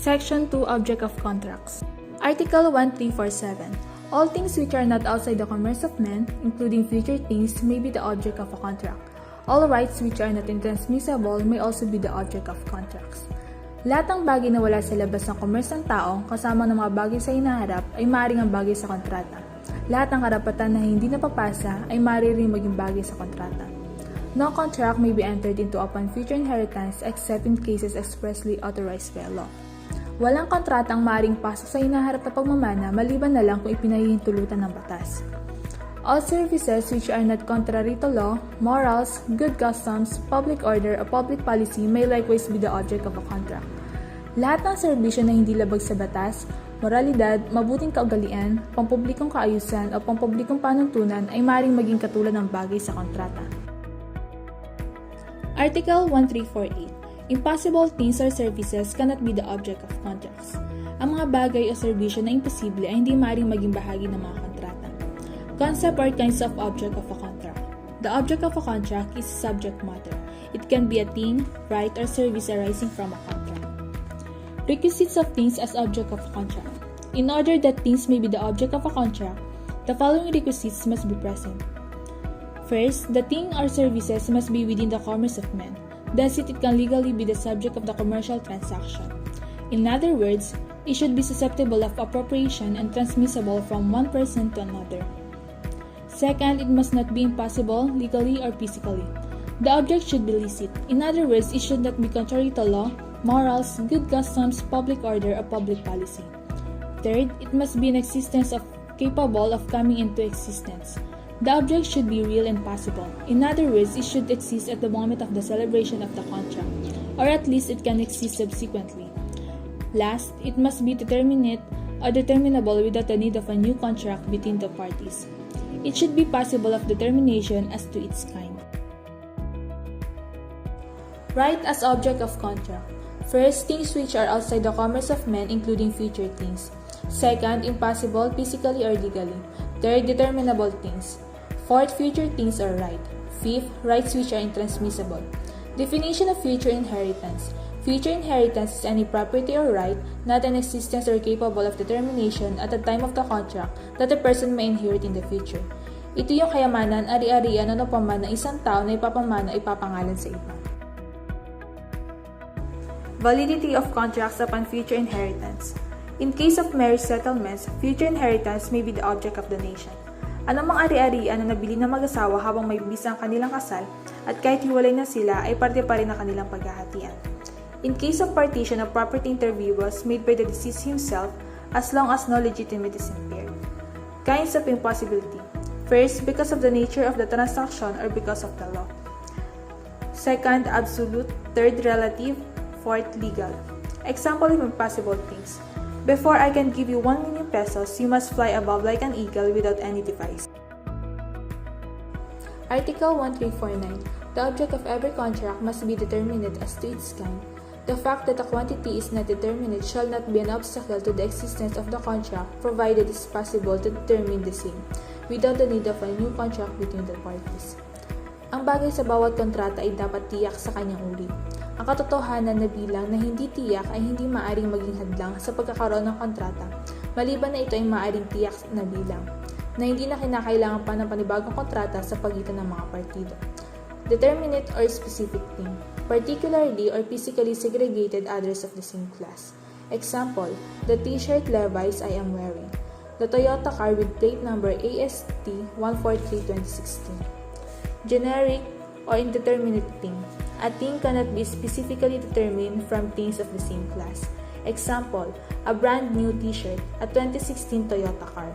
Section 2 Object of Contracts. Article 1347. All things which are not outside the commerce of men, including future things, may be the object of a contract. All rights which are not intransmissible may also be the object of contracts. Lahat ng bagay na wala sa labas ng commerce ng tao, kasama ng mga bagay sa hinaharap, ay maaaring ang bagay sa kontrata. Lahat ng karapatan na hindi napapasa ay maaari rin maging bagay sa kontrata. No contract may be entered into upon future inheritance except in cases expressly authorized by law. Walang kontratang maaaring pasok sa hinaharap na pagmamana maliban na lang kung ipinahihintulutan ng batas. All services which are not contrary to law, morals, good customs, public order, or public policy may likewise be the object of a contract. Lahat ng serbisyo na hindi labag sa batas, moralidad, mabuting kaugalian, pampublikong kaayusan o pampublikong panuntunan ay maaaring maging katulad ng bagay sa kontrata. Article 1348. Impossible things or services cannot be the object of contracts. Ang mga bagay o serbisyo na imposible ay hindi maaaring maging bahagi ng mga kontrata. Concept or kinds of object of a contract. The object of a contract is subject matter. It can be a thing, right, or service arising from a contract. Requisites of things as object of a contract. In order that things may be the object of a contract, the following requisites must be present. First, the thing or services must be within the commerce of men. Thus, it can legally be the subject of the commercial transaction. In other words, it should be susceptible of appropriation and transmissible from one person to another. Second, it must not be impossible, legally or physically. The object should be licit. In other words, it should not be contrary to law, morals, good customs, public order, or public policy. Third, it must be in existence of capable of coming into existence. The object should be real and possible. In other words, it should exist at the moment of the celebration of the contract, or at least it can exist subsequently. Last, it must be determinate or determinable without the need of a new contract between the parties. It should be possible of determination as to its kind. Right as object of contract. First, things which are outside the commerce of men, including future things. Second, impossible, physically or legally. Third, determinable things. Fourth, future things or right. Fifth, rights which are intransmissible. Definition of future inheritance. Future inheritance is any property or right not in existence or capable of determination at the time of the contract that a person may inherit in the future. Ito yung kayamanan, ari-arian, ano pa man na isang tao na ipapamana ipapangalan sa iba. Validity of contracts upon future inheritance. In case of marriage settlements, future inheritance may be the object of donation. Anumang ari-arian na nabili ng mag-asawa habang may bisa ang kanilang kasal at kahit hiwalay na sila ay parte pa rin ng kanilang paghahatian. In case of partition of property interview was made by the deceased himself as long as no legitimate is impaired. Kinds of impossibility. First, because of the nature of the transaction or because of the law. Second, absolute. Third, relative. Fourth, legal. Example of impossible things. Before I can give you 1 million pesos, you must fly above like an eagle without any device. Article 1349. The object of every contract must be determinate as to its kind. The fact that a quantity is not determinate shall not be an obstacle to the existence of the contract, provided it is possible to determine the same, without the need of a new contract between the parties. Ang bagay sa bawat kontrata ay dapat tiyak sa kanyang uri. Ang katotohanan na bilang na hindi tiyak ay hindi maaaring maging hadlang sa pagkakaroon ng kontrata, maliban na ito ay maaaring tiyak na bilang, na hindi na kinakailangan pa ng panibagong kontrata sa pagitan ng mga partido. Determinate or specific thing, particularly or physically segregated others of the same class. Example, the t-shirt Levi's I am wearing. The Toyota car with plate number AST 143-2016. Generic or indeterminate thing. A thing cannot be specifically determined from things of the same class. Example, a brand new t-shirt, a 2016 Toyota car.